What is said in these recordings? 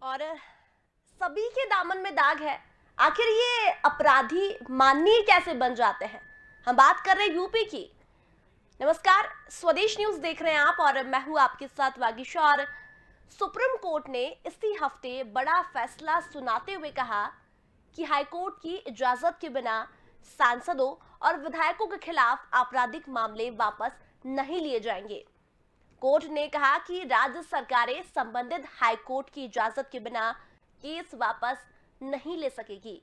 और सभी के दामन में दाग है। आखिर ये अपराधी माननीय कैसे बन जाते हैं? हम बात कर रहे हैं यूपी की। नमस्कार, स्वदेश न्यूज देख रहे हैं आप और मैं हूं आपके साथ वागीशा। और सुप्रीम कोर्ट ने इसी हफ्ते बड़ा फैसला सुनाते हुए कहा कि हाईकोर्ट की इजाजत के बिना सांसदों और विधायकों के खिलाफ आपराधिक मामले वापस नहीं लिए जाएंगे। कोर्ट ने कहा कि राज्य सरकारें संबंधित हाईकोर्ट की इजाजत के बिना केस वापस नहीं ले सकेगी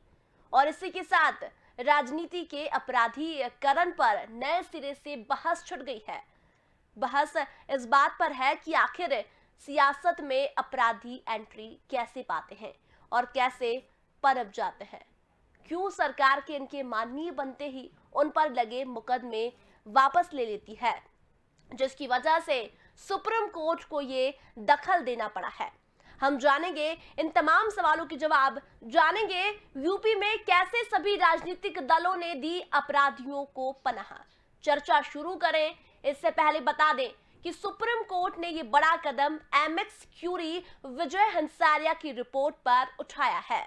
और इसी के साथ राजनीति के अपराधीकरण पर नए सिरे से बहस छिड़ गई है। बहस इस बात पर है कि आखिर सियासत में अपराधी एंट्री कैसे पाते हैं और कैसे पनप जाते हैं। क्यों सरकार के इनके माननीय बनते ही उन पर लगे मुकदमे वापस ले लेती है, जिसकी वजह से सुप्रीम कोर्ट को ये दखल देना पड़ा है। हम जानेंगे इन तमाम सवालों के जवाब, जानेंगे यूपी में कैसे सभी राजनीतिक दलों ने दी अपराधियों को पनाह। चर्चा शुरू करें इससे पहले बता दें कि सुप्रीम कोर्ट ने ये बड़ा कदम एमएक्स क्यूरी विजय हंसारिया की रिपोर्ट पर उठाया है।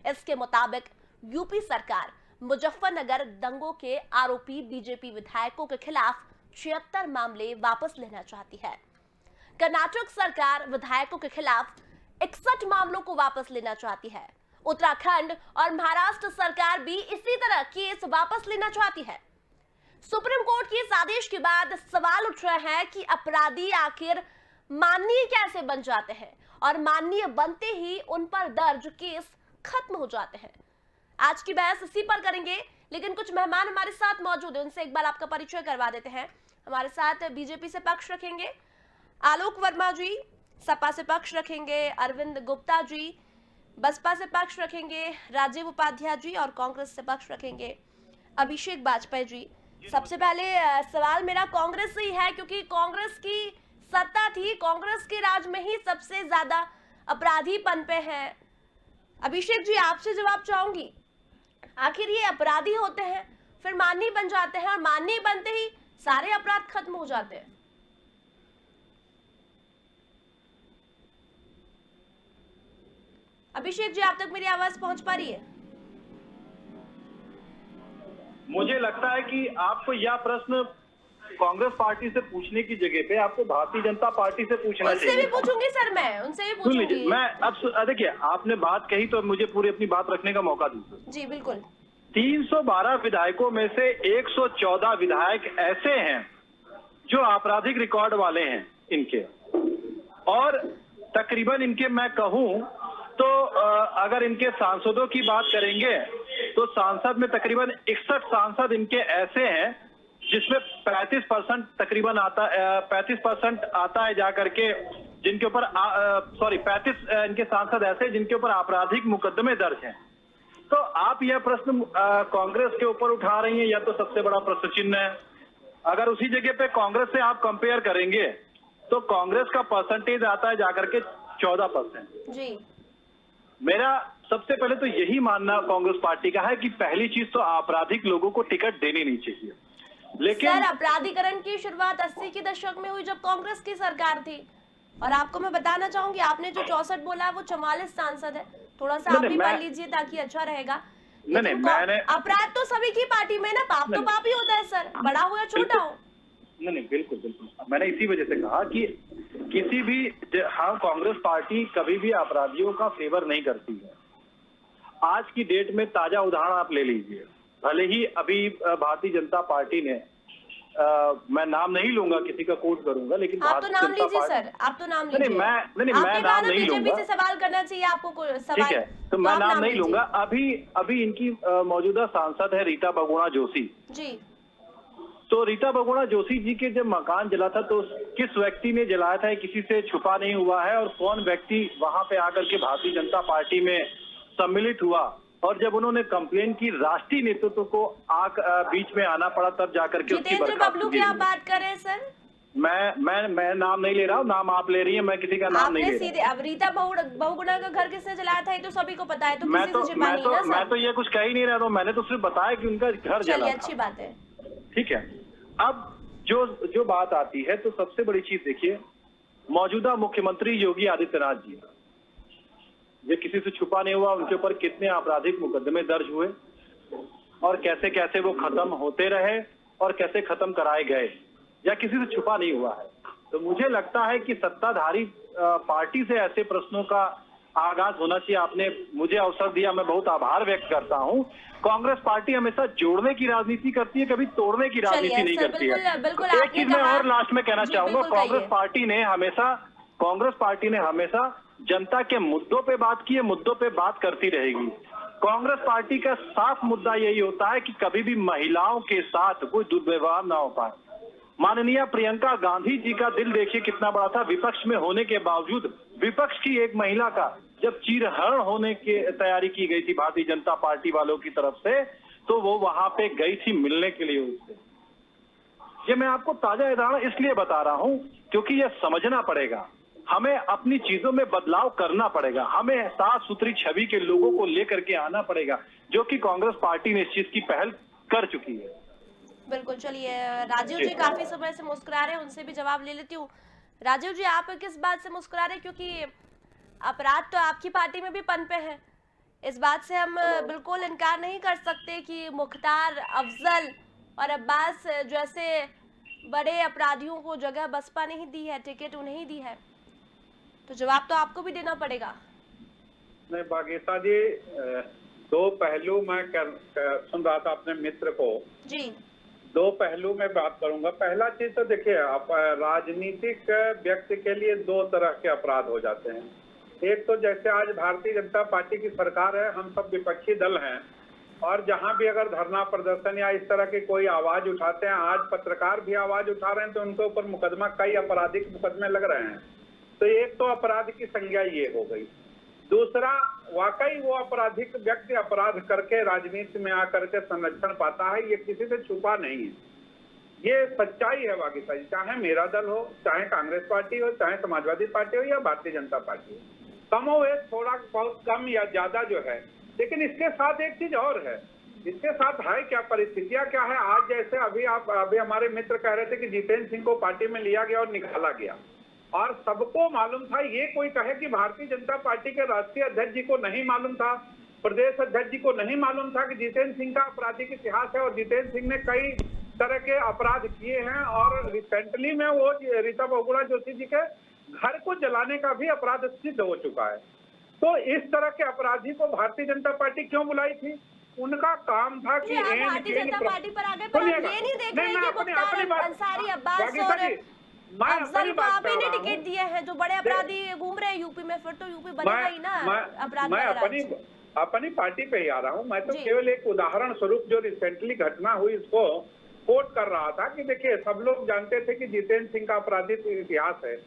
इसके मुताबिक यूपी सरकार मुजफ्फरनगर दंगों के आरोपी बीजेपी विधायकों के खिलाफ 76 मामले वापस लेना चाहती है। कर्नाटक सरकार विधायकों के खिलाफ 61 मामलों को वापस लेना चाहती है। उत्तराखंड और महाराष्ट्र सरकार भी इसी तरह केस वापस लेना चाहती है। सुप्रीम कोर्ट के इस आदेश के बाद सवाल उठ रहे हैं कि अपराधी आखिर माननीय कैसे बन जाते हैं और माननीय बनते ही उन पर दर्ज केस खत्म हो जाते हैं। आज की बहस इसी पर करेंगे, लेकिन कुछ मेहमान हमारे साथ मौजूद है, उनसे एक बार आपका परिचय करवा देते हैं। हमारे साथ बीजेपी से पक्ष रखेंगे आलोक वर्मा जी, सपा से पक्ष रखेंगे अरविंद गुप्ता जी, बसपा से पक्ष रखेंगे राजीव उपाध्याय जी और कांग्रेस से पक्ष रखेंगे अभिषेक वाजपेयी जी। सबसे पहले सवाल मेरा कांग्रेस से ही है, क्योंकि कांग्रेस की सत्ता थी, कांग्रेस के राज में ही सबसे ज्यादा अपराधी पनपे हैं। अभिषेक जी, आपसे जवाब चाहूंगी, आखिर ये अपराधी होते हैं फिर माननीय बन जाते हैं और माननीय बनते ही सारे अपराध खत्म हो जाते हैं। अभिषेक जी, आप तक मेरी आवाज पहुंच पा रही है? मुझे लगता है कि आपको यह प्रश्न कांग्रेस पार्टी से पूछने की जगह पे आपको भारतीय जनता पार्टी से पूछना चाहिए। उनसे भी पूछूंगी सर, मैं उनसे भी पूछूंगी। मैं अब देखिए, आपने बात कही तो मुझे पूरी अपनी बात रखने का मौका दीजिए। जी बिल्कुल। 312 विधायकों में से 114 विधायक ऐसे हैं जो आपराधिक रिकॉर्ड वाले हैं इनके, और तकरीबन इनके मैं कहूं तो अगर इनके सांसदों की बात करेंगे तो सांसद में तकरीबन 61 सांसद इनके ऐसे हैं जिसमें 35% तकरीबन आता 35% आता है जाकर के जिनके ऊपर 35 इनके सांसद ऐसे जिनके ऊपर आपराधिक मुकदमे दर्ज हैं। तो आप यह प्रश्न कांग्रेस के ऊपर उठा रही हैं, यह तो सबसे बड़ा प्रश्न चिन्ह है। अगर उसी जगह पे कांग्रेस से आप कंपेयर करेंगे तो कांग्रेस का परसेंटेज आता है जाकर के 14%। जी, मेरा सबसे पहले तो यही मानना कांग्रेस पार्टी का है कि पहली चीज तो आपराधिक लोगों को टिकट देनी नहीं चाहिए। लेकिन सर, अपराधीकरण की शुरुआत 80 के दशक में हुई जब कांग्रेस की सरकार थी, और आपको मैं बताना चाहूंगी, आपने जो 64 बोला वो 44 सांसद है। थोड़ा सा आप भी पढ़ लीजिए ताकि अच्छा रहेगा। नहीं, मैंने अपराध तो सभी की पार्टी में ना, पाप तो पाप ही होता है सर, बड़ा हो या छोटा हो। नहीं, बिल्कुल बिल्कुल, मैंने इसी वजह से कहा कि किसी भी हाँ, कांग्रेस पार्टी कभी भी अपराधियों का फेवर नहीं करती है। आज की डेट में ताजा उदाहरण आप ले लीजिए, भले ही अभी भारतीय जनता पार्टी ने मैं नाम नहीं लूंगा, किसी का कोट करूंगा, लेकिन आप तो नाम लीजिए सर, आप तो नाम लीजिए। मैं नाम नहीं लूंगा। बीजेपी से सवाल करना चाहिए आपको सवाल, ठीक है, तो मैं नाम नहीं लूंगा। अभी इनकी मौजूदा सांसद है रीता बहुगुणा जोशी जी। तो रीता बहुगुणा जोशी जी के जब मकान जला था तो किस व्यक्ति ने जलाया था किसी से छुपा नहीं हुआ है, और कौन व्यक्ति वहां पे आकर के भारतीय जनता पार्टी में सम्मिलित हुआ, और जब उन्होंने कंप्लेन की राष्ट्रीय नेतृत्व को बीच में आना पड़ा, तब जाकर के उसकी बबलू की आप बात कर रहे हैं सर? मैं नाम नहीं ले रहा हूँ, नाम आप ले रही हैं, मैं किसी का नाम नहीं ले रहा। अब रीता बहुगुणा का घर किसने जलाया था ये तो सभी को पता है, तो किसी से छिपा नहीं है ना सर। मैं तो ये कुछ कह ही नहीं रहा था, मैंने तो सिर्फ बताया कि उनका घर जला था। अच्छी बात है, ठीक है। अब जो बात आती है तो सबसे बड़ी चीज देखिए, मौजूदा मुख्यमंत्री योगी आदित्यनाथ जी ये किसी से छुपा नहीं हुआ उनके ऊपर कितने आपराधिक मुकदमे दर्ज हुए और कैसे कैसे वो खत्म होते रहे और कैसे खत्म कराए गए, या किसी से छुपा नहीं हुआ है। तो मुझे लगता है कि सत्ताधारी पार्टी से ऐसे प्रश्नों का आगाज होना चाहिए। आपने मुझे अवसर दिया, मैं बहुत आभार व्यक्त करता हूं। कांग्रेस पार्टी हमेशा जोड़ने की राजनीति करती है, कभी तोड़ने की राजनीति नहीं करती है। बिल्कुल एक चीज मैं और लास्ट में कहना चाहूंगा, कांग्रेस पार्टी ने हमेशा जनता के मुद्दों पे बात की है, मुद्दों पे बात करती रहेगी। कांग्रेस पार्टी का साफ मुद्दा यही होता है कि कभी भी महिलाओं के साथ कोई दुर्व्यवहार ना हो पाए। माननीय प्रियंका गांधी जी का दिल देखिए कितना बड़ा था, विपक्ष में होने के बावजूद विपक्ष की एक महिला का जब चीरहरण होने की तैयारी की गई थी भारतीय जनता पार्टी वालों की तरफ से, तो वो वहां पे गई थी मिलने के लिए उससे। ये मैं आपको ताजा उदाहरण इसलिए बता रहा हूं क्योंकि ये समझना पड़ेगा, हमें अपनी चीजों में बदलाव करना पड़ेगा, हमें साफ सुथरी छवि के लोगों को लेकर के आना पड़ेगा, जो कि कांग्रेस पार्टी ने इस चीज की पहल कर चुकी है। बिल्कुल, चलिए राजीव जी काफी समय से मुस्कुरा रहे हैं, उनसे भी जवाब ले लेती हूँ। राजीव जी, आप किस बात से मुस्कुरा रहे हैं? क्योंकि अपराध तो आपकी पार्टी में भी पनपे हैं, इस बात से हम बिल्कुल इनकार नहीं कर सकते कि मुख्तार, अफजल और अब्बास जैसे बड़े अपराधियों को जगह बसपा नहीं दी है, टिकट उन्हें दी है, तो जवाब तो आपको भी देना पड़ेगा। नहीं बागेशा जी, दो पहलू मैं सुन रहा था अपने मित्र को जी। दो पहलू में बात करूंगा। पहला चीज तो देखिए, आप राजनीतिक व्यक्ति के लिए दो तरह के अपराध हो जाते हैं। एक तो जैसे आज भारतीय जनता पार्टी की सरकार है, हम सब विपक्षी दल हैं, और जहां भी अगर धरना प्रदर्शन या इस तरह की कोई आवाज उठाते हैं, आज पत्रकार भी आवाज उठा रहे हैं, तो उनके ऊपर मुकदमा, कई आपराधिक मुकदमे लग रहे हैं। तो एक तो अपराध की संज्ञा ये हो गई। दूसरा, वाकई वो आपराधिक व्यक्ति अपराध करके राजनीति में आकर के संरक्षण पाता है, ये किसी से छुपा नहीं है, ये सच्चाई है बागेशा जी। चाहे मेरा दल हो, चाहे कांग्रेस पार्टी हो, चाहे समाजवादी पार्टी हो या भारतीय जनता पार्टी हो, कम हो थोड़ा बहुत कम या ज्यादा जो है। लेकिन इसके साथ एक चीज और है, इसके साथ है क्या, परिस्थितियां क्या है। आज जैसे अभी हमारे मित्र कह रहे थे कि जितेंद्र सिंह को पार्टी में लिया गया और निकाला गया, और सबको मालूम था। ये कोई कहे कि भारतीय जनता पार्टी के राष्ट्रीय अध्यक्ष जी को नहीं मालूम था, प्रदेश अध्यक्ष जी को नहीं मालूम था कि जितेंद्र सिंह का आपराधिक इतिहास है, और जितेंद्र सिंह ने कई तरह के अपराध किए हैं, और रिसेंटली में वो रीता बहुगुणा जोशी जी के घर को जलाने का भी अपराध सिद्ध हो चुका है। तो इस तरह के अपराधी को भारतीय जनता पार्टी क्यों बुलाई थी? उनका काम था कि भारतीय जनता पार्टी पर आ गए, पर आप ये नहीं देख रहे कि मुख्तार अंसारी, अब्बास और अफजल को आप ही ने टिकट दिए हैं, जो बड़े अपराधी घूम रहे हैं यूपी में, फिर तो यूपी बनेगा ही ना अपराध। मैं अपनी पार्टी पे ही आ रहा हूँ। मैं तो केवल एक उदाहरण स्वरूप जो रिसेंटली घटना हुई इसको कोट कर रहा था कि देखिए, सब लोग जानते थे कि जितेंद्र सिंह का आपराधिक इतिहास है,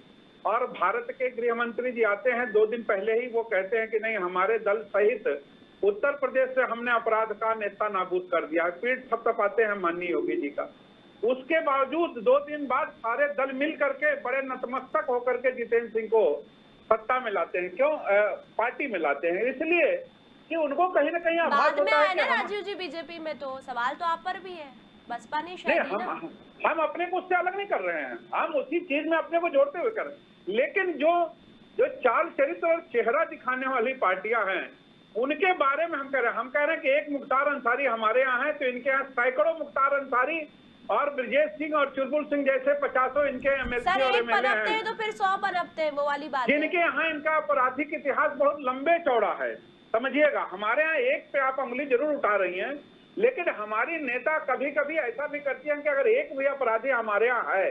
और भारत के गृह मंत्री जी आते हैं 2 दिन पहले ही, वो कहते हैं कि नहीं, हमारे दल सहित उत्तर प्रदेश से हमने अपराध का नेता नाबूद कर दिया है। पीठ थपथपाते हैं माननीय योगी जी का। उसके बावजूद 2 दिन बाद सारे दल मिल करके बड़े नतमस्तक होकर के जितेंद्र सिंह को सत्ता में लाते हैं। क्यों? पार्टी में लाते हैं, इसलिए कि उनको कहीं ना कहीं आभास होता है ना राजीव जी। बीजेपी में तो सवाल तो आप पर भी है, बसपा ने शायद हम अपने को उससे अलग नहीं कर रहे हैं, हम उसी चीज में अपने को जोड़ते हुए कर रहे हैं। लेकिन जो चाल चरित्र और चेहरा दिखाने वाली पार्टियां हैं, उनके बारे में हम कह रहे हैं कि एक मुख्तार अंसारी हमारे यहाँ है, तो इनके यहाँ सैकड़ों मुख्तार अंसारी और ब्रजेश सिंह और चुलबुल सिंह जैसे 50 इनके एमएलसी और एमएलए हैं, तो फिर 100 पनपते हैं, वो वाली बात जिनके यहाँ इनका आपराधिक इतिहास बहुत लंबे चौड़ा है। समझिएगा, हमारे यहाँ एक पे आप उंगली जरूर उठा रही हैं, लेकिन हमारी नेता कभी कभी ऐसा भी करती हैं कि अगर एक भी अपराधी हमारे यहाँ है,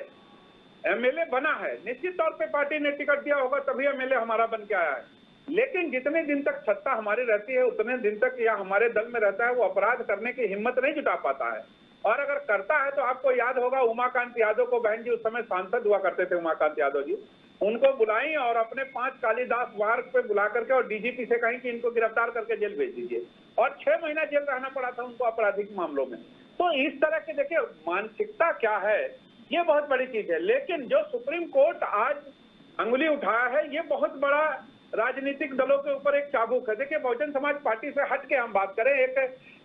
एमएलए बना है, निश्चित तौर पे पार्टी ने टिकट दिया होगा तभी एमएलए हमारा बन के आया है, लेकिन जितने दिन तक सत्ता हमारी रहती है उतने दिन तक या हमारे दल में रहता है, वो अपराध करने की हिम्मत नहीं जुटा पाता है। और अगर करता है तो आपको याद होगा, उमाकांत यादव को, बहन जी उस समय सांसद हुआ करते थे उमाकांत यादव जी, उनको बुलाई और अपने 5 कालिदास मार्ग पे बुला करके और डीजीपी से कहीं कि इनको गिरफ्तार करके जेल भेज दीजिए, और 6 महीना जेल रहना पड़ा था उनको आपराधिक मामलों में। तो इस तरह के देखिए मानसिकता क्या है, ये बहुत बड़ी चीज है। लेकिन जो सुप्रीम कोर्ट आज अंगुली उठाया है, ये बहुत बड़ा राजनीतिक दलों के ऊपर एक चाबुक है। देखिए, बहुजन समाज पार्टी से हट के हम बात करें, एक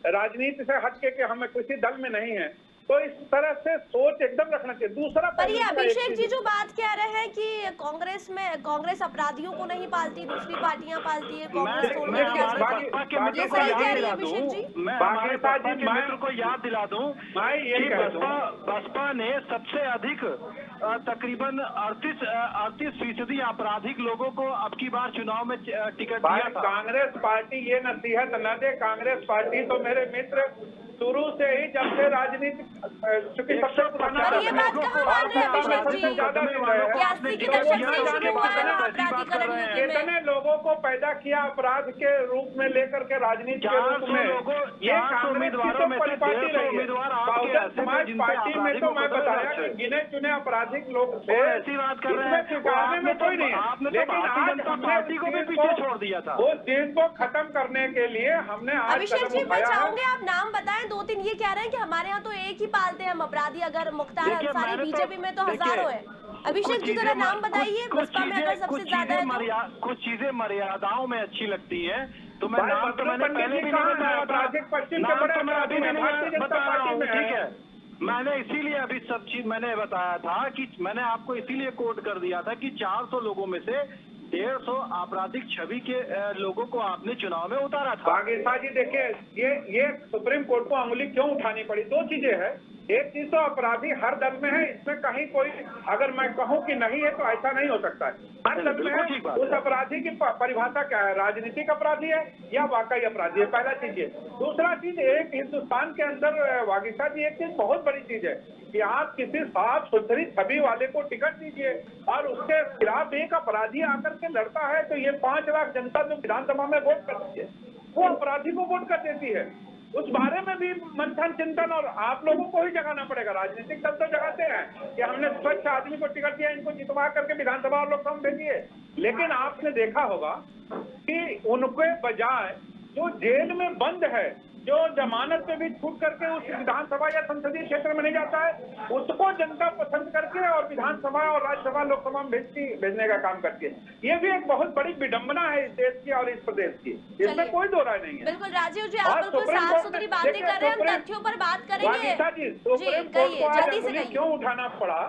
राजनीति से हट के कि हम किसी दल में नहीं है, तो इस तरह से सोच एकदम रखना चाहिए। दूसरा पर ये पहलू का एक अभिषेक जी चीज- जो बात कह रहे हैं कि कांग्रेस अपराधियों को नहीं पालती, दूसरी पार्टियां पालती है, कांग्रेस छोड़ मैं के हमारे कैसे? बसपा के बाकी ये मित्र को सही याद कह रही दिला है अभिषेक दूं, जी? मैं बाकी हमारे साथ बसपा जी, के मित्र को याद दिला दूं मैं ये कि कह दूं, बसपा ने सबसे अधिक तकरीबन 38% आपराधिक लोगों को अब की बार चुनाव में टिकट भाई दिया था। कांग्रेस पार्टी ये नसीहत न दे। कांग्रेस पार्टी तो मेरे मित्र शुरू से ही जब से राजनीति चूंकि सबसे पुराना और दल ये है, बात कहाँ मान रहे हैं और अभिषेक सबसे जी? ज्यादा दिन वालों रहे को हैं। कि 80 के दशक से जाने शुरू हुआ है के बाद अपराधीकरण यूपी में। कितने लोगों को पैदा किया अपराध के रूप में लेकर के राजनीति के रूप 400 में। लोगों ये 400 कांग्रेस की उम्मीदवारों तो में से परिपाटी 150 रही है। उम्मीदवार आपके बहुजन ऐसे थे समाज जिनसे पार्टी में आपराधिक तो मैं मुकदमे बताया दर्ज कि थे। गिने चुने आपराधिक लोग थे। वो ऐसी बात कर रहे हैं, इसमें स्वीकारने वो में आपने कोई नहीं है। आपने तो लेकिन भारतीय आज जनता हमने पार्टी को भी उस चीज पीछे छोड़ दिया था। उस चीज को खत्म करने के लिए हमने आज अभिषेक कदम जी मैं उठाया है। चाहूंगे आप नाम बताएं, 2-3 ये कह रहे हैं कि हमारे यहाँ तो एक ही पालते हैं हम अपराधी, अगर मुख्तार देखिए, अंसारी मैंने तो- बीजेपी में तो देखिए, हजारों है। अभिषेक जी जरा नाम बताइए, बसपा में अगर सबसे ज्यादा है तो? कुछ चीजें मर्यादाओं में अच्छी लगती है, तो मैं भाई, नाम तो मैंने पंडित पहले जी भी कहाँ नहीं हैं? बताया था। आपराधिक पश्चिम के नाम बड़े तो मैं अभी अपराधी भी हैं, भारतीय नहीं जनता बता रहा पार्टी हूँ, में हैं। ठीक है। मैंने इसीलिए अभी सब चीज मैंने बताया था कि मैंने आपको इसीलिए कोट कर दिया था कि 400 लोगों में से 150 आपराधिक छवि के लोगों को आपने चुनाव में उतारा था। बागेशा जी देखिए, ये सुप्रीम कोर्ट को अंगुली क्यों उठानी पड़ी? दो चीजें हैं। एक चीज तो अपराधी हर दल में है, इसमें कहीं कोई अगर मैं कहूं कि नहीं है तो ऐसा नहीं हो सकता है। हर दल में बिल्कुल है। ठीक बात उस है। अपराधी की परिभाषा क्या है? राजनीतिक अपराधी है या वाकई अपराधी है? पहला चीज ये। दूसरा चीज, एक हिंदुस्तान के अंदर वागीशा जी एक चीज बहुत बड़ी चीज है कि आप किसी साफ सुथरी छवि वाले को टिकट दीजिए और उसके खिलाफ एक अपराधी आकर के लड़ता है तो ये 5 लाख जनता जो विधानसभा में वोट करती है वो अपराधी को वोट कर देती है। उस बारे में भी मंथन चिंतन और आप लोगों को ही जगाना पड़ेगा। राजनीतिक दल तो जगाते हैं कि हमने स्वच्छ आदमी को टिकट दिया, इनको जितवा करके विधानसभा और लोकसभा में भेजिए। लेकिन आपने देखा होगा कि उनके बजाय जो जेल में बंद है, जो जमानत पे भी छूट करके उस विधानसभा या संसदीय क्षेत्र में नहीं जाता है, उसको जनता पसंद करके और विधानसभा और राज्यसभा लोकसभा में भेजने का काम करती है। ये भी एक बहुत बड़ी विडंबना है इस देश की और इस प्रदेश की, इसमें कोई दो राय नहीं है। बिल्कुल राजीव जी, आप और बिल्कुल सुप्रीम साफ कोर्ट सुथरी ने- बातें देखिए, कर रहे हैं, हम सुप्रीम- तथ्यों पर बात करेंगे। वागीशा जी, सुप्रीम कोर्ट कहिए, को आज जल्दी से अंगुली कहिए। क्यों उठाना पड़ा,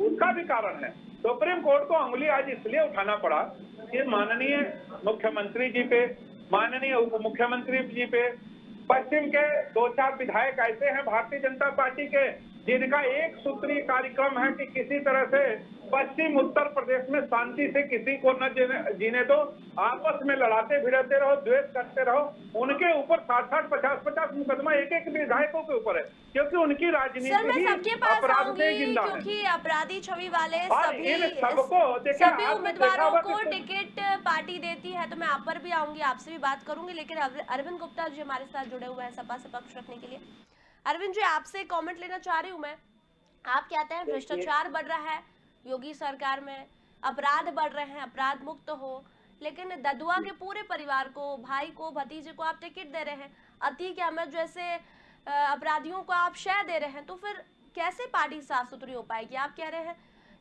उसका भी कारण है। सुप्रीम कोर्ट को अंगुली आज इसलिए उठाना पड़ा कि माननीय मुख्यमंत्री जी पे, माननीय उप मुख्यमंत्री जी पे, पश्चिम के 2-4 विधायक ऐसे हैं भारतीय जनता पार्टी के जिनका एक सूत्रीय कार्यक्रम है कि किसी तरह से पश्चिम उत्तर प्रदेश में शांति से किसी को न जीने दो, आपस में लड़ाते भिड़ते रहो, द्वेष करते रहो। उनके ऊपर 60-60, 50-50 मुकदमा एक विधायकों के ऊपर है, क्योंकि उनकी सर राजनीति मैं ही सबके पास अपराध से आऊंगी जिंदा है। क्योंकि अपराधी छवि वाले और इन सबको देखिए, सभी आपने उम्मीदवारों देखा होगा को कि- टिकट पार्टी देती है, तो मैं आप पर भी आऊंगी, आपसे भी बात करूंगी। लेकिन अरविंद गुप्ता जी हमारे साथ जुड़े हुए हैं सपा से पक्ष रखने के लिए। अरविंद जी, आपसे कमेंट लेना चाह रही हूँ मैं। आप कहते हैं भ्रष्टाचार बढ़ रहा है योगी सरकार में, अपराध बढ़ रहे हैं, अपराध मुक्त हो, लेकिन ददुआ के पूरे परिवार को, भाई को, भतीजे को आप टिकट दे रहे हैं, अतीक अहमद जैसे अपराधियों को आप शय दे रहे हैं, तो फिर कैसे पार्टी साफ सुथरी हो पाएगी? आप कह रहे हैं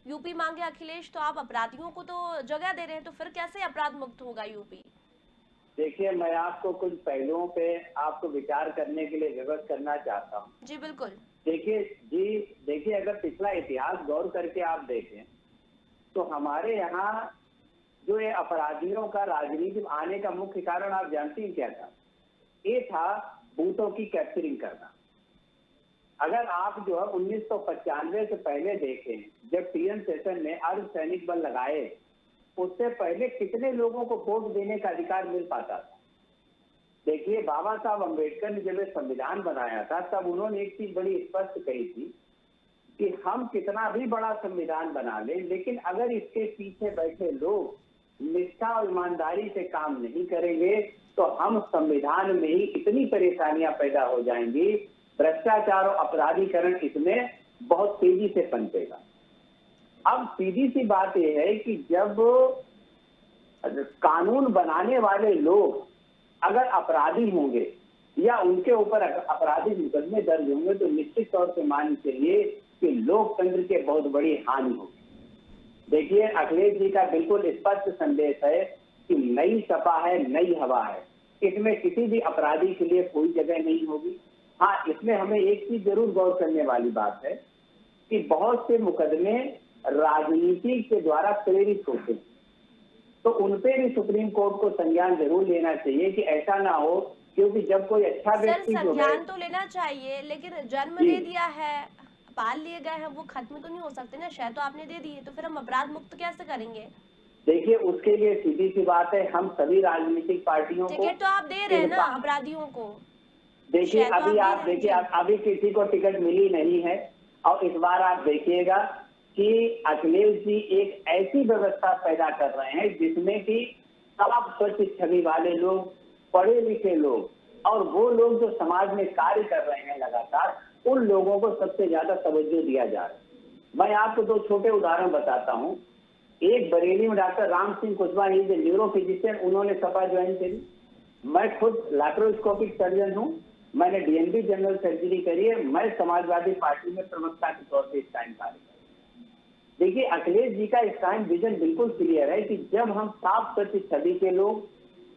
यूपी मांगे अखिलेश, तो आप अपराधियों को तो जगह दे रहे हैं, तो फिर कैसे अपराध मुक्त होगा यूपी? देखिए, मैं आपको कुछ पहलुओं पे आपको विचार करने के लिए विवश करना चाहता हूँ। जी बिल्कुल। देखिए अगर पिछला इतिहास गौर करके आप देखें तो हमारे यहाँ जो ये अपराधियों का राजनीति में आने का मुख्य कारण आप जानती हैं क्या था? ये था बूथों की कैप्चरिंग करना। अगर आप जो है 1995 से पहले देखें, जब टीएन सेशन ने अर्धसैनिक बल लगाए, उससे पहले कितने लोगों को वोट देने का अधिकार मिल पाता था? देखिए, बाबा साहब अम्बेडकर ने जब ये संविधान बनाया था तब उन्होंने एक चीज बड़ी स्पष्ट कही थी कि हम कितना भी बड़ा संविधान बना लें, लेकिन अगर इसके पीछे बैठे लोग निष्ठा और ईमानदारी से काम नहीं करेंगे तो हम संविधान में ही इतनी परेशानियां पैदा हो जाएंगी, भ्रष्टाचार और अपराधीकरण इसमें बहुत तेजी से पनपेगा। अब सीधी सी बात यह है कि जब कानून बनाने वाले लोग अगर अपराधी होंगे या उनके ऊपर आपराधिक मुकदमे दर्ज होंगे तो निश्चित तौर से मान चलिए कि लोकतंत्र के बहुत बड़ी हानि होगी। देखिए, अखिलेश जी का बिल्कुल स्पष्ट संदेश है कि नई सपा है, नई हवा है, इसमें किसी भी अपराधी के लिए कोई जगह नहीं होगी। हाँ, इसमें हमें एक चीज जरूर गौर करने वाली बात है कि बहुत से मुकदमे राजनीति के द्वारा प्रेरित होते हैं, तो उनपे भी सुप्रीम कोर्ट को संज्ञान जरूर लेना चाहिए कि ऐसा ना हो, क्योंकि जब कोई अच्छा सर व्यक्ति जो है, संज्ञान तो लेना चाहिए, लेकिन जन्म जी। दे दिया है, पाल लिए गए हैं, वो खत्म तो नहीं हो सकते ना। शय तो आपने दे दी है, तो फिर हम अपराध मुक्त कैसे करेंगे? देखिए उसके लिए सीधी सी बात है, हम सभी राजनीतिक पार्टियों को टिकट तो आप दे रहे हैं ना इनका- अपराधियों को। देखिए शायद अभी आप आप भी- देखिए जी। अभी किसी को टिकट मिली नहीं है, और इस बार आप देखिएगा कि अखिलेश जी एक ऐसी व्यवस्था पैदा कर रहे हैं जिसमें कि साफ स्वच्छ छवि वाले लोग, पढ़े लिखे लोग, और वो लोग जो समाज में कार्य कर रहे हैं लगातार, उन लोगों को सबसे ज्यादा तवज्जो दिया जा रहा है। मैं आपको दो छोटे उदाहरण बताता हूँ। एक बरेली में doctor Ram Singh Kushwaha, neuro physician, उन्होंने सपा ज्वाइन करी। मैं खुद लैप्रोस्कोपिक सर्जन हूँ, मैंने डीएनबी जनरल सर्जरी करी है, मैं समाजवादी पार्टी में प्रवक्ता के तौर पर इस टाइम कार्य कर रहा हूं। देखिए अखिलेश जी का इस टाइम विजन बिल्कुल क्लियर है कि जब हम साफ स्वच्छ छवि के लोग,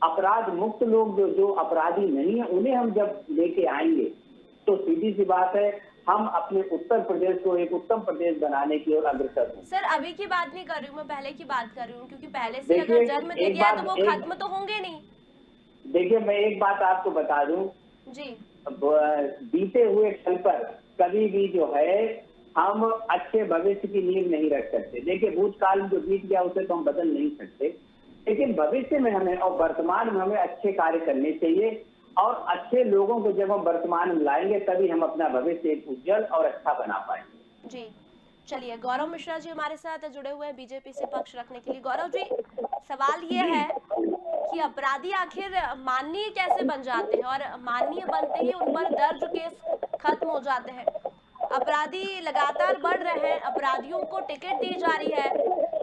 अपराध मुक्त लोग, जो अपराधी नहीं है, उन्हें हम जब लेके आएंगे, तो सीधी सी बात है हम अपने उत्तर प्रदेश को एक उत्तम प्रदेश बनाने की ओर अग्रसर हों। सर अभी की बात नहीं कर रही हूँ मैं, पहले की बात कर रही हूँ, क्योंकि पहले से देखिए, अगर जन्म दे एक दिया है तो बात- वो एक- खत्म तो होंगे नहीं। देखिए मैं एक बात आपको बता दूं, जी बीते हुए कल पर कभी भी जो है हम अच्छे भविष्य की नींव नहीं रख सकते। देखिए भूतकाल जो बीत गया उसे तो हम बदल नहीं सकते, लेकिन भविष्य में हमें और वर्तमान में हमें अच्छे कार्य करने चाहिए, और अच्छे लोगों को जब हम वर्तमान में लाएंगे तभी हम अपना भविष्य एक उज्जवल और अच्छा बना पाएंगे। जी, चलिए गौरव मिश्रा जी हमारे साथ जुड़े हुए हैं बीजेपी से पक्ष रखने के लिए। गौरव जी, सवाल ये है कि अपराधी आखिर माननीय कैसे बन जाते हैं, और माननीय बनते ही उन पर दर्ज केस खत्म हो जाते हैं। अपराधी लगातार बढ़ रहे हैं, अपराधियों को टिकट दी जा रही है।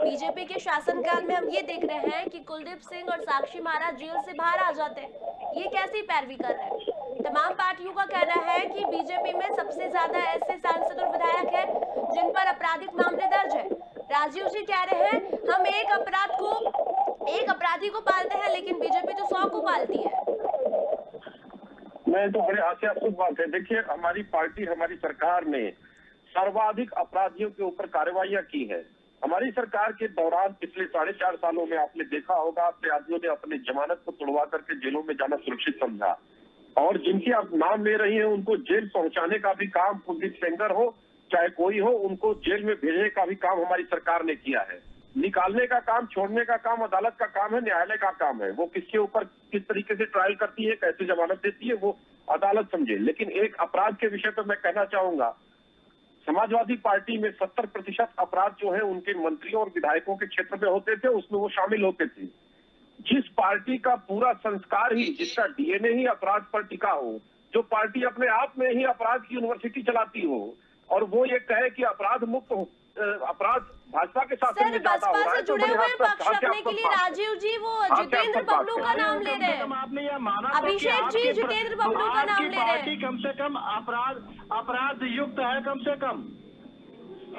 बीजेपी के शासनकाल में हम ये देख रहे हैं कि कुलदीप सिंह और साक्षी महाराज जेल से बाहर आ जाते हैं। ये कैसी पैरवी कर रहे हैं? तमाम पार्टियों का कहना है कि बीजेपी में सबसे ज्यादा ऐसे सांसद और विधायक हैं जिन पर आपराधिक मामले दर्ज है। राजीव जी कह रहे हैं हम एक अपराधी को पालते हैं, लेकिन बीजेपी तो 100 को पालती है। मैं तो बड़े हास्यास्पद बात है। देखिए हमारी पार्टी, हमारी सरकार ने सर्वाधिक अपराधियों के ऊपर कार्रवाइयां की है। हमारी सरकार के दौरान पिछले 4.5 सालों में आपने देखा होगा अपराधियों ने अपने जमानत को तुड़वा करके जेलों में जाना सुरक्षित समझा, और जिनकी आप नाम ले रही हैं उनको जेल पहुंचाने का भी काम कुलदीप सेंगर हो चाहे कोई हो, उनको जेल में भेजने का भी काम हमारी सरकार ने किया है। निकालने का काम, छोड़ने का काम अदालत का काम है, न्यायालय का काम है। वो किसके ऊपर किस तरीके से ट्रायल करती है, कैसे जमानत देती है, वो अदालत समझे। लेकिन एक अपराध के विषय पर मैं कहना चाहूंगा, समाजवादी पार्टी में 70% अपराध जो है उनके मंत्रियों और विधायकों के क्षेत्र में होते थे, उसमें वो शामिल होते थे। जिस पार्टी का पूरा संस्कार ही, जिसका डीएनए ही अपराध पर टिका हो, जो पार्टी अपने आप में ही अपराध की यूनिवर्सिटी चलाती हो, और वो ये कहे कि अपराध मुक्त अपराध भाजपा के साथ सर बसपा से जुड़े हुए हैं पक्ष रखने के लिए राजीव जी, वो जितेंद्र बबलू का नाम ले रहे हैं। आपने यह माना अभिषेक जी जितेंद्र बबलू का नाम ले रहे हैं। कम से कम अपराध युक्त है, कम से कम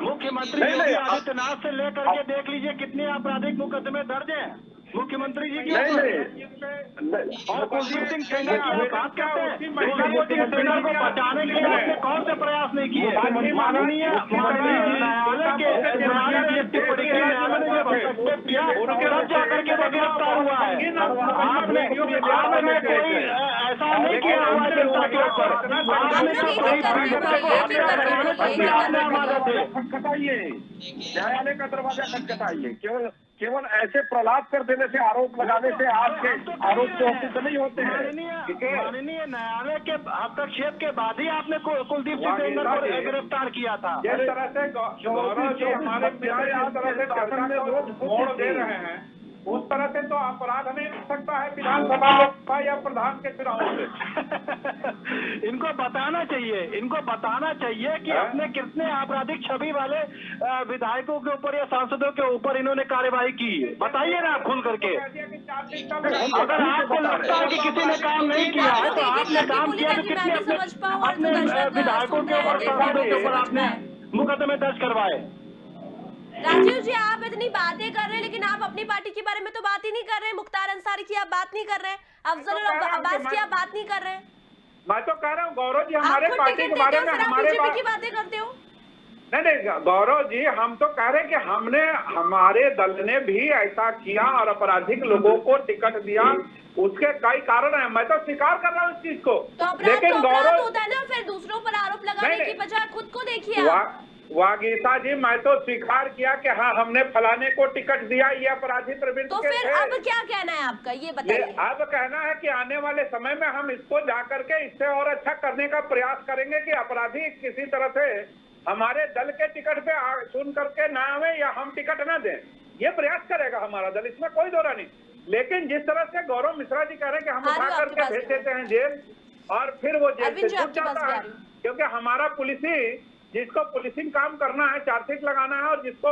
मुख्यमंत्री नहीं, योगी नहीं, आदित्यनाथ से लेकर के देख लीजिए कितने आपराधिक मुकदमे दर्ज हैं मुख्यमंत्री जी के नहीं, ऊपर। नहीं, और कुलदीप सिंह सेंगर की आप बात करते हैं, कुलदीप सिंह सेंगर को बचाने के लिए आपने कौन से प्रयास नहीं किए? माननीय न्यायालय के टिप्पणी के न्यायालय ने जब हस्तक्षेप किया तब जाकर के वो गिरफ्तार हुआ है। आपने कोई ऐसा नहीं किया हमारी जनता के ऊपर। आपने तो खटखटाइए, न्यायालय का दरवाजा खटखटाइए। केवल ऐसे प्रलाप कर देने से, आरोप लगाने से आपके आरोप तो सिद्ध नहीं होते हैं। माननीय न्यायालय के हस्तक्षेप के बाद ही आपने कुलदीप सिंह सेंगर को गिरफ्तार किया था। जिस तरह से गौरव जी हमारे पिछले जिस तरह से चर्चा को मोड़ दे रहे हैं, उस तरह से तो अपराध नहीं हो सकता है विधानसभा का या प्रधान के चुनाव से। इनको बताना चाहिए कि अपने कितने आपराधिक छवि वाले विधायकों के ऊपर या सांसदों के ऊपर इन्होंने कार्यवाही की है। बताइए ना आप खुल करके। अगर आपको लगता है कि किसी ने काम नहीं किया है तो आपने काम किया तो कितने अपने विधायकों के ऊपर, सांसदों के ऊपर आपने मुकदमे दर्ज करवाए? राजीव जी आप इतनी बातें कर रहे हैं, लेकिन आप अपनी पार्टी के बारे में तो बात ही नहीं कर रहे हैं। मुख्तार अंसारी की आप बात नहीं कर रहे हैं, अफजल अब्बास की आप बात नहीं कर रहे हैं। मैं तो कह रहा हूँ गौरव जी हमारे आप खुद पार्टी टिकट के बारे देते हो, में फिर आप हमारे बीजेपी की बातें करते हो। नहीं गौरव जी, हम तो कह रहे हैं कि हमारे दल ने भी ऐसा किया और आपराधिक लोगों को टिकट दिया, उसके कई कारण हैं, मैं तो स्वीकार कर रहा हूँ इस चीज को। तो अपराध लेकिन तो अपराध गौरव, होता है ना, फिर दूसरों पर आरोप लगाने नहीं, की बजाय खुद को देखिए आप। वागीता जी, मैं तो स्वीकार किया कि हाँ हमने फलाने को टिकट दिया, ये अपराधी प्रवृत्ति तो के फिर थे। अब क्या कहना है आपका, ये बताइए। अब कहना है कि आने वाले समय में हम इसको जाकर के इससे और अच्छा करने का प्रयास करेंगे कि अपराधी किसी तरह से हमारे दल के टिकट पे सुन करके ना आवे या हम टिकट ना दें, ये प्रयास करेगा हमारा दल, इसमें कोई दोरा नहीं। लेकिन जिस तरह से गौरव मिश्रा जी कह रहे हैं कि हम उठा करके भेज देते हैं जेल और फिर वो जेल से छूट जाता है, क्योंकि हमारा जिसको पुलिसिंग काम करना है, चार्जशीट लगाना है और जिसको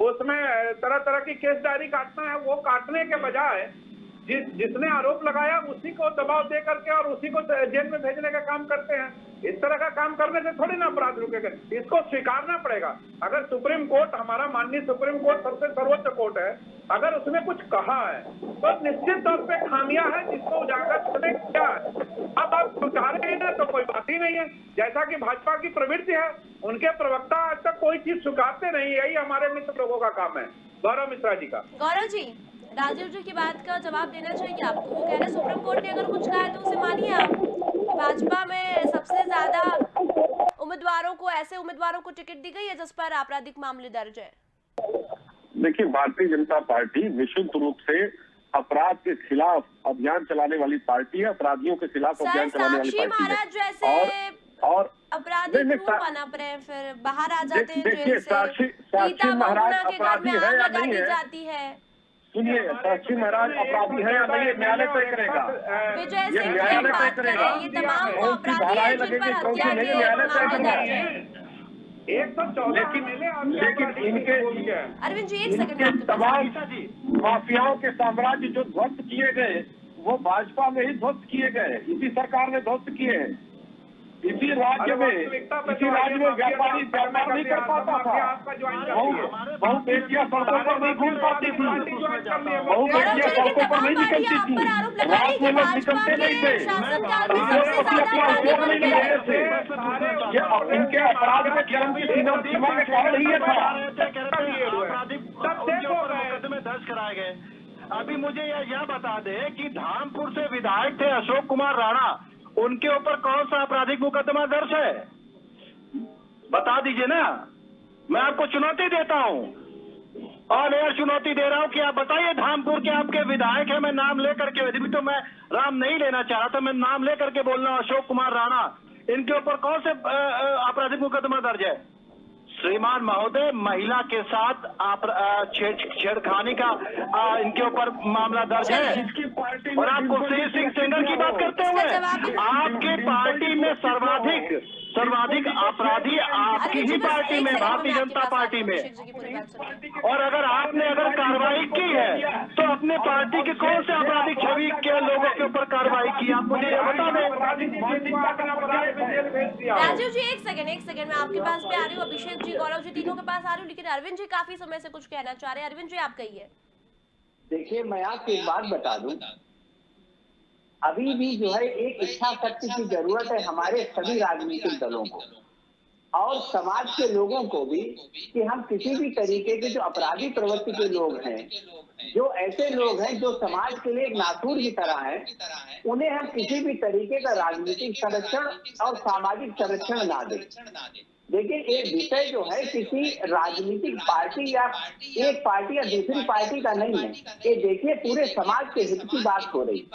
उसमें तरह तरह की केस डायरी काटना है, वो काटने के बजाय जिसने आरोप लगाया उसी को दबाव दे करके और उसी को जेल में भेजने का काम करते हैं। इस तरह का काम करने से थोड़ी ना अपराध रुकेगा, इसको स्वीकारना पड़ेगा। अगर सुप्रीम कोर्ट, हमारा माननीय सुप्रीम कोर्ट सबसे सर्वोच्च कोर्ट है, अगर उसने कुछ कहा है तो निश्चित तौर पे खामियां है जिसको उजागर करने क्या है। अब आप समझा रहे हैं ना, तो कोई बात ही नहीं है। जैसा कि भाजपा की प्रवृत्ति है, उनके प्रवक्ता आज तक कोई चीज स्वीकारते नहीं, यही हमारे मित्र लोगों का काम है। गौरव मिश्रा जी का। गौरव जी, राजीव जी की बात का जवाब देना चाहिए आपको। वो कह रहे सुप्रीम कोर्ट ने अगर कुछ कहा है तो उसे मानिए आप। भाजपा में सबसे ज्यादा उम्मीदवारों को, ऐसे उम्मीदवारों को टिकट दी गई है जिस पर आपराधिक मामले दर्ज है। देखिए, भारतीय जनता पार्टी निश्चित रूप से अपराध के खिलाफ अभियान चलाने वाली पार्टी है, अपराधियों के खिलाफ अभियान चलाने वाली साक्षी पार्टी महाराज है। जैसे और अपराधी क्यों पनप रहे हैं, फिर बाहर आ जाते हैं जेल से। साक्षी रीता महाराज बहुगुणा के घर में अपराधी है आग या लगा नहीं दी है? जाती है। सुनिए, साक्षी महाराज अपराधी है या नहीं, न्यायालय तय करेगा। विजय ये सिंह की न्यायालय हम तय बात करेगा। करें, ये तमाम वो कौन सी अपराधी धाराएं हैं जिन पर लगेगी, कौन सी हत्या नहीं, के न्यायालय तय मामले करेगा। दर्ज हैं। 114 लेकिन इनके अरविंद जी, एक सेकंड इनके आपके पास। तमाम माफियाओं के साम्राज्य जो ध्वस्त किए गए, वो भाजपा में ही ध्वस्त किए गए, इसी सरकार ने ध्वस्त किए हैं। इसी राज्य में व्यापारी व्यापार नहीं कर पाता था, बहुत बेटियां सड़कों पर नहीं घूम पाती थी, बहुत बेटियां सड़कों पर नहीं निकलती थी, रात में लोग निकलते नहीं थे, उद्योगपति अपना उद्योग नहीं लगाते थे। ये इनके अपराध में जन्म की सीमा के कारण ही ये था। मुकदमे दर्ज कराए गए। अभी मुझे यह बता दे कि धामपुर से विधायक थे अशोक कुमार राणा, उनके ऊपर कौन सा आपराधिक मुकदमा दर्ज है, बता दीजिए ना। मैं आपको चुनौती देता हूँ और यह चुनौती दे रहा हूँ कि आप बताइए, धामपुर के आपके विधायक है, मैं नाम लेकर के, यदि तो मैं नाम नहीं लेना चाह रहा, तो मैं नाम लेकर के बोल रहा हूँ, अशोक कुमार राणा, इनके ऊपर कौन से आपराधिक मुकदमा दर्ज है? श्रीमान महोदय, महिला के साथ छेड़खानी का इनके ऊपर मामला दर्ज है। और आप कुलदीप सिंह सेंगर की बात करते हुए, आपके पार्टी में सर्वाधिक अपराधी आपकी ही पार्टी में, भारतीय जनता पार्टी में। और अगर आपने कार्रवाई की है तो अपने पार्टी के कौन से आपराधिक छवि के लोगों के ऊपर कार्रवाई की, आप मुझे ये बता दें। राजीव जी, एक सेकंड मैं आपके पास पे आ रही हूँ, अभिषेक जी, गौरव जी, तीनों के पास आ रही हूँ, लेकिन अरविंद जी काफी समय से कुछ कहना चाह रहे हैं। अरविंद जी, आप कहिए। देखिए, मैं आपको एक बात बता दूं, अभी भी जो है एक इच्छा शक्ति की जरूरत है हमारे सभी राजनीतिक दलों को और समाज के लोगों को भी, कि हम किसी भी तरीके के जो अपराधी प्रवृत्ति के लोग हैं, जो ऐसे लोग हैं जो समाज के लिए एक नासूर की तरह हैं, उन्हें हम किसी भी तरीके का राजनीतिक संरक्षण और सामाजिक संरक्षण ना दें। देखिए, एक विषय जो है किसी राजनीतिक पार्टी या एक पार्टी या दूसरी पार्टी का नहीं है, ये देखिए पूरे समाज के हित की बात हो रही।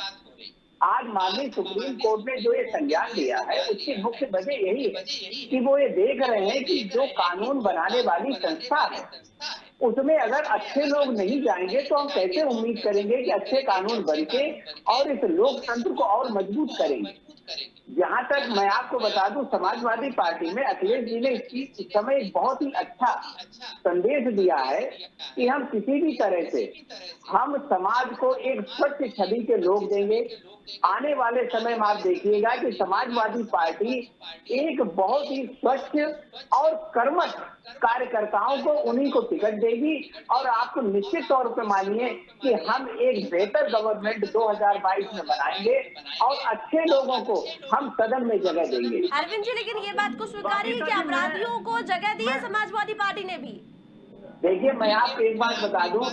आज माननीय सुप्रीम कोर्ट ने जो ये संज्ञान दिया है, उसकी मुख्य वजह यही है कि वो ये देख रहे हैं कि जो कानून बनाने वाली संस्था है, उसमें अगर अच्छे लोग नहीं जाएंगे तो हम कैसे उम्मीद करेंगे कि अच्छे कानून बनके और इस लोकतंत्र को और मजबूत करेंगे। जहां तक मैं आपको बता दूं, समाजवादी पार्टी में अखिलेश जी ने इस समय एक बहुत ही अच्छा संदेश दिया है कि हम किसी भी तरह से हम समाज को एक स्वच्छ छवि के लोग देंगे। आने वाले समय में आप देखिएगा कि समाजवादी पार्टी एक बहुत ही स्वच्छ और कर्मठ कार्यकर्ताओं को उन्हीं को टिकट देगी और आपको निश्चित तौर पर मानिए कि हम एक बेहतर गवर्नमेंट 2022 में बनाएंगे और अच्छे लोगों को हम सदन में जगह देंगे। अरविंद जी, लेकिन ये बात को स्वीकारिए कि अपराधियों को जगह दी है समाजवादी पार्टी ने भी। देखिए, मैं आपको एक बात बता दूं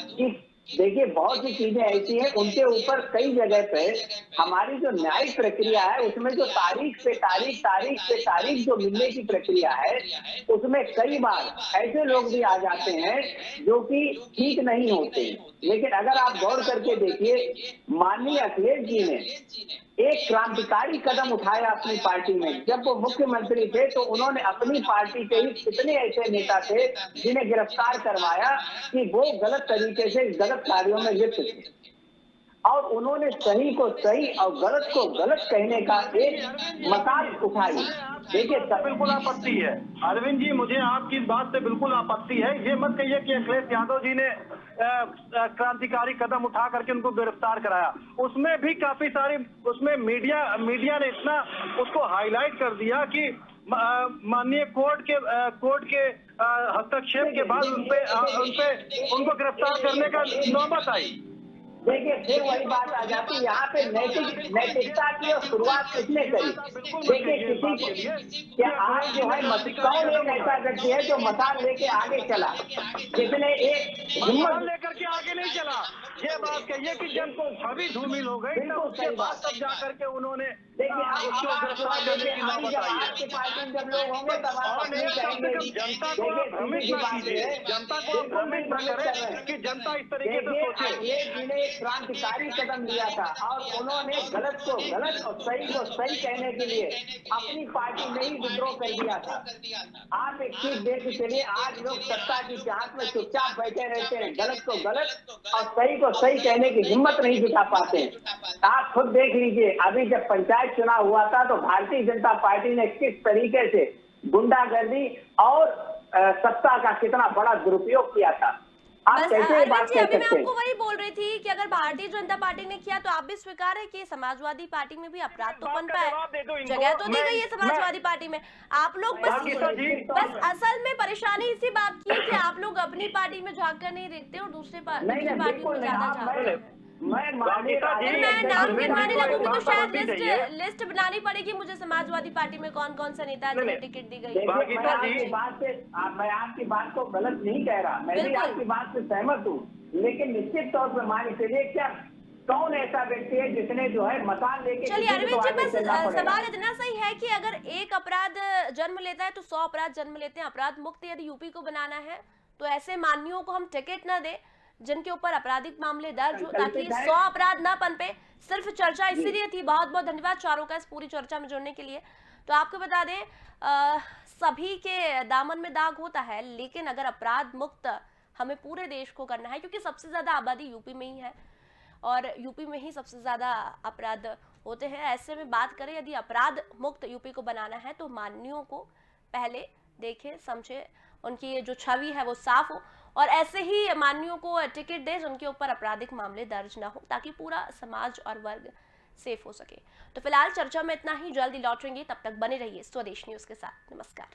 कि देखिए बहुत सी चीजें ऐसी हैं, उनके ऊपर कई जगह पे हमारी जो न्यायिक प्रक्रिया है उसमें जो तारीख पे तारीख जो मिलने की प्रक्रिया है उसमें कई बार ऐसे लोग भी आ जाते हैं जो कि ठीक नहीं होते। लेकिन अगर आप गौर करके देखिए, माननीय अखिलेश जी ने एक क्रांतिकारी कदम उठाया अपनी पार्टी में। जब वो मुख्यमंत्री थे तो उन्होंने अपनी पार्टी के ही कितने ऐसे नेता थे जिन्हें गिरफ्तार करवाया कि वो गलत तरीके से गलत कार्यों में लिप्त थे, और उन्होंने सही को सही और गलत को गलत कहने का एक मसाल उठाई। देखिए, बिल्कुल आपत्ति है अरविंद जी, मुझे आपकी इस बात से बिल्कुल आपत्ति है। ये मत कहिए कि अखिलेश यादव जी ने क्रांतिकारी कदम उठा करके उनको गिरफ्तार कराया। उसमें भी काफी सारी, उसमें मीडिया ने इतना उसको हाईलाइट कर दिया कि माननीय कोर्ट के हस्तक्षेप के बाद उनको गिरफ्तार करने का नौबत आई। देखिए, फिर वही बात आ जाती है, यहाँ पे नैतिकता की शुरुआत किसने करी? देखिए, क्या आज जो है कौन एक ऐसा व्यक्ति है जो मसाल लेके आगे चला, जिसने एक हिम्मत लेकर के आगे नहीं चला? ये बात कहिए कि जब को छवि धूमिल हो गई तो उसके बाद तब जाकर के उन्होंने देखिए आपकी पार्टी में जब लोग होंगे तब आप अपनी कहेंगे। जनता को भ्रमित न कीजिए, जनता को भ्रमित न करें कि जनता इस तरीके से सोचे। ये जिन्हें क्रांतिकारी कदम लिया था और उन्होंने गलत को गलत और सही को सही कहने के लिए अपनी पार्टी में ही विद्रोह कर दिया था। आप एक चीज देख के चलिए, आज लोग सत्ता की चाहत में चुपचाप बैठे रहते हैं, गलत को गलत और सही को सही कहने की हिम्मत नहीं जुटा पाते हैं। आप खुद देख लीजिए, अभी जब पंचायत चुनाव हुआ था तो भारतीय जनता पार्टी ने किस तरीके से गुंडागर्दी और सत्ता का कितना बड़ा दुरुपयोग किया था। आप कैसे बात कर सकते हैं? मैं आपको वही बोल रही थी कि अगर भारतीय जनता पार्टी ने किया तो आप भी स्वीकार है कि समाजवादी पार्टी में भी अपराध तो पनपा है, जगह तो दी गई है समाजवादी पार्टी में। आप लोग बस असल में परेशानी इसी बात की है कि आप लोग अपनी पार्टी में झांक कर नहीं देखते और दूसरी पार्टी में ज्यादा झांकते हैं। मैं नाम गिनवाने लगूंगी तो शायद लिस्ट बनानी पड़ेगी मुझे समाजवादी पार्टी में कौन कौन सा नेता है जिन्हें टिकट दी गई। मैं आपकी बात को गलत नहीं कह रहा, मैं भी आपकी बात से सहमत हूँ, लेकिन निश्चित तौर पर मान चलिए क्या कौन ऐसा व्यक्ति है जिसने जो है मकान लेके। चलिए अरविंद जी, बस सवाल इतना सही है कि अगर एक अपराध जन्म लेता है तो 100 अपराध जन्म लेते हैं। अपराध मुक्त यदि यूपी को बनाना है तो ऐसे माननीयों को हम टिकट न दे जिनके ऊपर आपराधिक मामले दर्ज हो, ताकि 100 अपराध ना पनपे। सिर्फ चर्चा इसीलिए थी। बहुत बहुत धन्यवाद चारों का इस पूरी चर्चा में जुड़ने के लिए। तो आपको बता दें, सभी के दामन में दाग होता है, लेकिन अगर अपराध मुक्त हमें पूरे देश को करना है, क्योंकि सबसे ज्यादा आबादी यूपी में ही है और यूपी में ही सबसे ज्यादा अपराध होते हैं। ऐसे में बात करें यदि अपराध मुक्त यूपी को बनाना है तो माननीयों को पहले देखे समझे, उनकी ये जो छवि है वो साफ हो और ऐसे ही माननीयों को टिकट दे जिनके ऊपर आपराधिक मामले दर्ज ना हो, ताकि पूरा समाज और वर्ग सेफ हो सके। तो फिलहाल चर्चा में इतना ही, जल्दी लौटेंगे, तब तक बने रहिए स्वदेश न्यूज के साथ। नमस्कार।